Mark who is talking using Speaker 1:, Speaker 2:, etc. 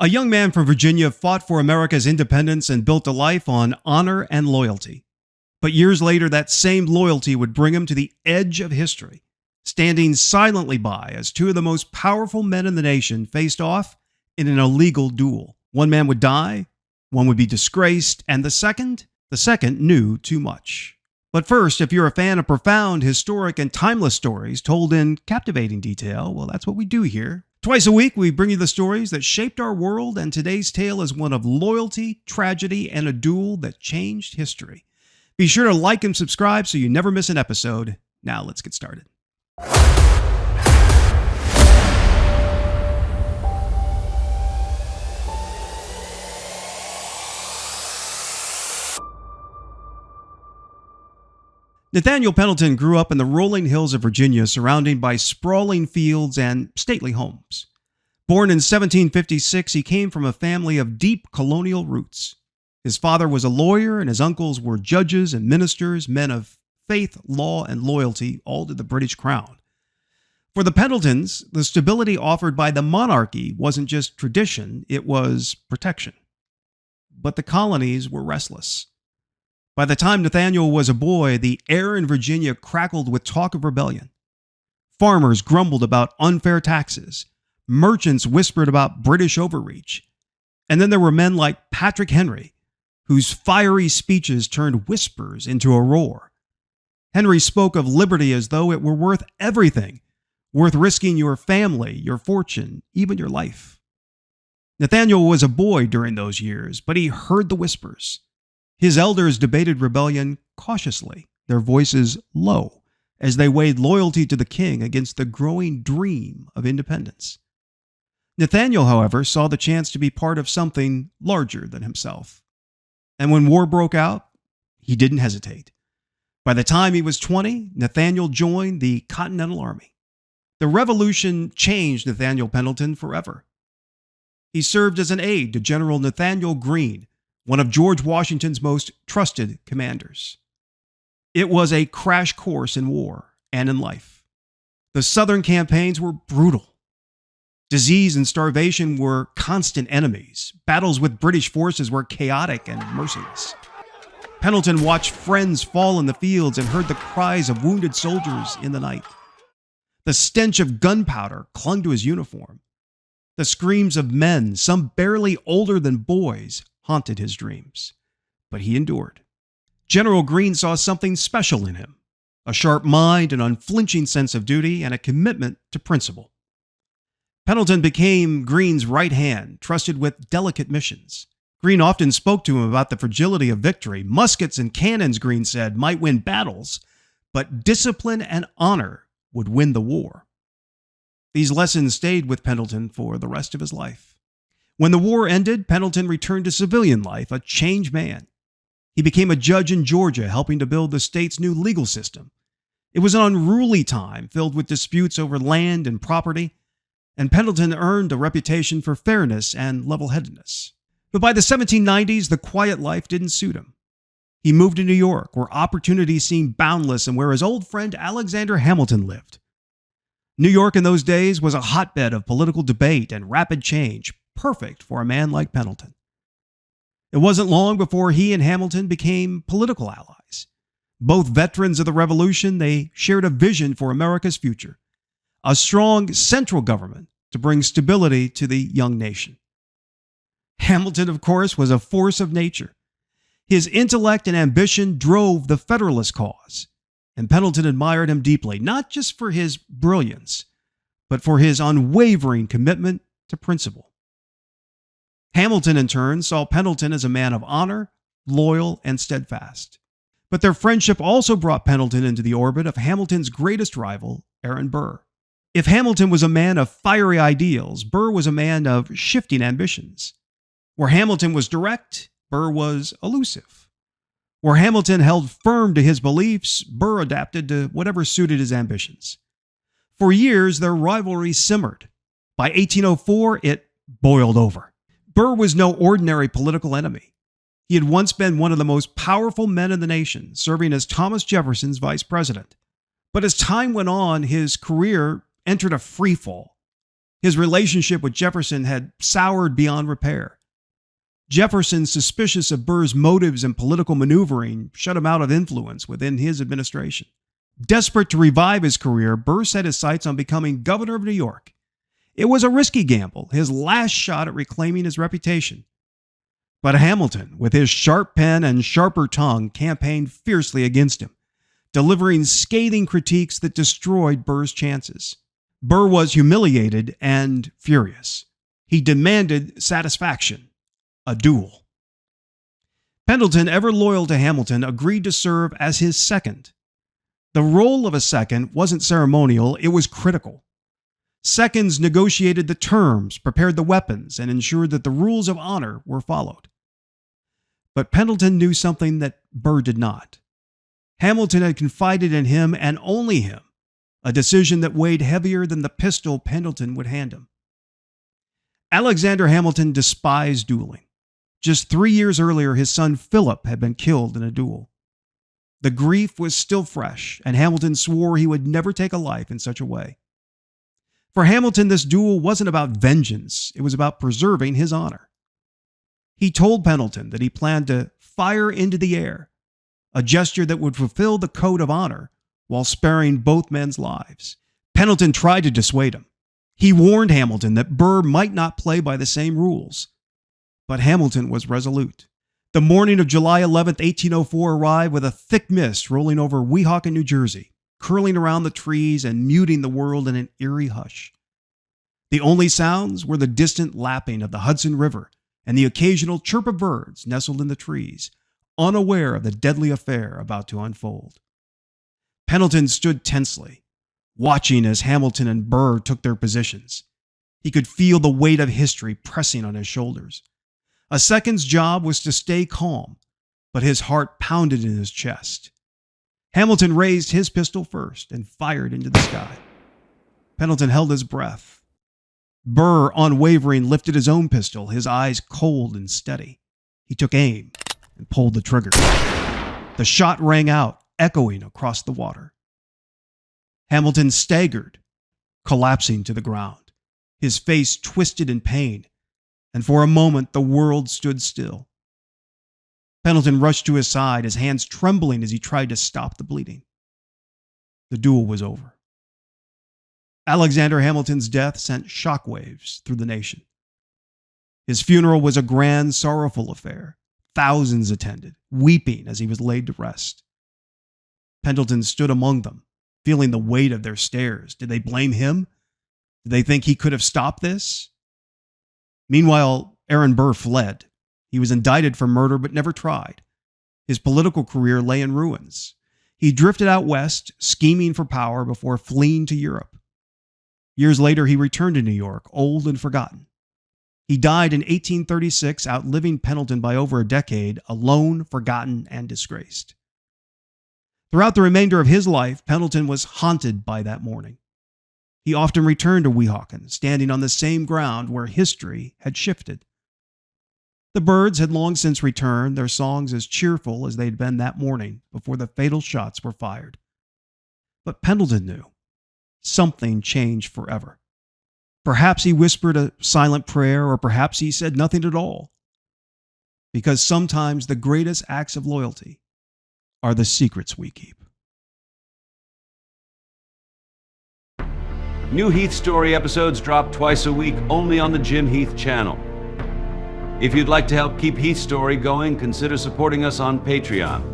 Speaker 1: A young man from Virginia fought for America's independence and built a life on honor and loyalty. But years later, that same loyalty would bring him to the edge of history, standing silently by as two of the most powerful men in the nation faced off in an illegal duel. One man would die, one would be disgraced, and the second knew too much. But first, if you're a fan of profound, historic, and timeless stories told in captivating detail, well, that's what we do here. Twice a week, we bring you the stories that shaped our world, and today's tale is one of loyalty, tragedy, and a duel that changed history. Be sure to like and subscribe so you never miss an episode. Now, let's get started. Nathaniel Pendleton grew up in the rolling hills of Virginia, surrounded by sprawling fields and stately homes. Born in 1756, he came from a family of deep colonial roots. His father was a lawyer, and his uncles were judges and ministers, men of faith, law, and loyalty, all to the British crown. For the Pendletons, the stability offered by the monarchy wasn't just tradition, it was protection. But the colonies were restless. By the time Nathaniel was a boy, the air in Virginia crackled with talk of rebellion. Farmers grumbled about unfair taxes. Merchants whispered about British overreach. And then there were men like Patrick Henry, whose fiery speeches turned whispers into a roar. Henry spoke of liberty as though it were worth everything, worth risking your family, your fortune, even your life. Nathaniel was a boy during those years, but he heard the whispers. His elders debated rebellion cautiously, their voices low, as they weighed loyalty to the king against the growing dream of independence. Nathaniel, however, saw the chance to be part of something larger than himself. And when war broke out, he didn't hesitate. By the time he was 20, Nathaniel joined the Continental Army. The Revolution changed Nathaniel Pendleton forever. He served as an aide to General Nathanael Greene, one of George Washington's most trusted commanders. It was a crash course in war and in life. The Southern campaigns were brutal. Disease and starvation were constant enemies. Battles with British forces were chaotic and merciless. Pendleton watched friends fall in the fields and heard the cries of wounded soldiers in the night. The stench of gunpowder clung to his uniform. The screams of men, some barely older than boys, haunted his dreams. But he endured. General Greene saw something special in him, a sharp mind, an unflinching sense of duty, and a commitment to principle. Pendleton became Greene's right hand, trusted with delicate missions. Greene often spoke to him about the fragility of victory. Muskets and cannons, Greene said, might win battles, but discipline and honor would win the war. These lessons stayed with Pendleton for the rest of his life. When the war ended, Pendleton returned to civilian life, a changed man. He became a judge in Georgia, helping to build the state's new legal system. It was an unruly time, filled with disputes over land and property, and Pendleton earned a reputation for fairness and level-headedness. But by the 1790s, the quiet life didn't suit him. He moved to New York, where opportunities seemed boundless and where his old friend Alexander Hamilton lived. New York in those days was a hotbed of political debate and rapid change, perfect for a man like Pendleton. It wasn't long before he and Hamilton became political allies. Both veterans of the Revolution, they shared a vision for America's future, a strong central government to bring stability to the young nation. Hamilton, of course, was a force of nature. His intellect and ambition drove the Federalist cause, and Pendleton admired him deeply, not just for his brilliance, but for his unwavering commitment to principle. Hamilton, in turn, saw Pendleton as a man of honor, loyal, and steadfast. But their friendship also brought Pendleton into the orbit of Hamilton's greatest rival, Aaron Burr. If Hamilton was a man of fiery ideals, Burr was a man of shifting ambitions. Where Hamilton was direct, Burr was elusive. Where Hamilton held firm to his beliefs, Burr adapted to whatever suited his ambitions. For years, their rivalry simmered. By 1804, it boiled over. Burr was no ordinary political enemy. He had once been one of the most powerful men in the nation, serving as Thomas Jefferson's vice president. But as time went on, his career entered a freefall. His relationship with Jefferson had soured beyond repair. Jefferson, suspicious of Burr's motives and political maneuvering, shut him out of influence within his administration. Desperate to revive his career, Burr set his sights on becoming governor of New York. It was a risky gamble, his last shot at reclaiming his reputation. But Hamilton, with his sharp pen and sharper tongue, campaigned fiercely against him, delivering scathing critiques that destroyed Burr's chances. Burr was humiliated and furious. He demanded satisfaction, a duel. Pendleton, ever loyal to Hamilton, agreed to serve as his second. The role of a second wasn't ceremonial, it was critical. Seconds negotiated the terms, prepared the weapons, and ensured that the rules of honor were followed. But Pendleton knew something that Burr did not. Hamilton had confided in him and only him, a decision that weighed heavier than the pistol Pendleton would hand him. Alexander Hamilton despised dueling. Just 3 years earlier, his son Philip had been killed in a duel. The grief was still fresh, and Hamilton swore he would never take a life in such a way. For Hamilton, this duel wasn't about vengeance, it was about preserving his honor. He told Pendleton that he planned to fire into the air, a gesture that would fulfill the code of honor while sparing both men's lives. Pendleton tried to dissuade him. He warned Hamilton that Burr might not play by the same rules. But Hamilton was resolute. The morning of July 11, 1804 arrived with a thick mist rolling over Weehawken, New Jersey, curling around the trees and muting the world in an eerie hush. The only sounds were the distant lapping of the Hudson River and the occasional chirp of birds nestled in the trees, unaware of the deadly affair about to unfold. Pendleton stood tensely, watching as Hamilton and Burr took their positions. He could feel the weight of history pressing on his shoulders. A second's job was to stay calm, but his heart pounded in his chest. Hamilton raised his pistol first and fired into the sky. Pendleton held his breath. Burr, unwavering, lifted his own pistol, his eyes cold and steady. He took aim and pulled the trigger. The shot rang out, echoing across the water. Hamilton staggered, collapsing to the ground, his face twisted in pain, and for a moment the world stood still. Pendleton rushed to his side, his hands trembling as he tried to stop the bleeding. The duel was over. Alexander Hamilton's death sent shockwaves through the nation. His funeral was a grand, sorrowful affair. Thousands attended, weeping as he was laid to rest. Pendleton stood among them, feeling the weight of their stares. Did they blame him? Did they think he could have stopped this? Meanwhile, Aaron Burr fled. He was indicted for murder but never tried. His political career lay in ruins. He drifted out west, scheming for power before fleeing to Europe. Years later, he returned to New York, old and forgotten. He died in 1836, outliving Pendleton by over a decade, alone, forgotten, and disgraced. Throughout the remainder of his life, Pendleton was haunted by that morning. He often returned to Weehawken, standing on the same ground where history had shifted. The birds had long since returned, their songs as cheerful as they'd been that morning before the fatal shots were fired. But Pendleton knew something changed forever. Perhaps he whispered a silent prayer, or perhaps he said nothing at all. Because sometimes the greatest acts of loyalty are the secrets we keep.
Speaker 2: New Heath Story episodes drop twice a week only on the Jim Heath channel. If you'd like to help keep Heath Story going, consider supporting us on Patreon.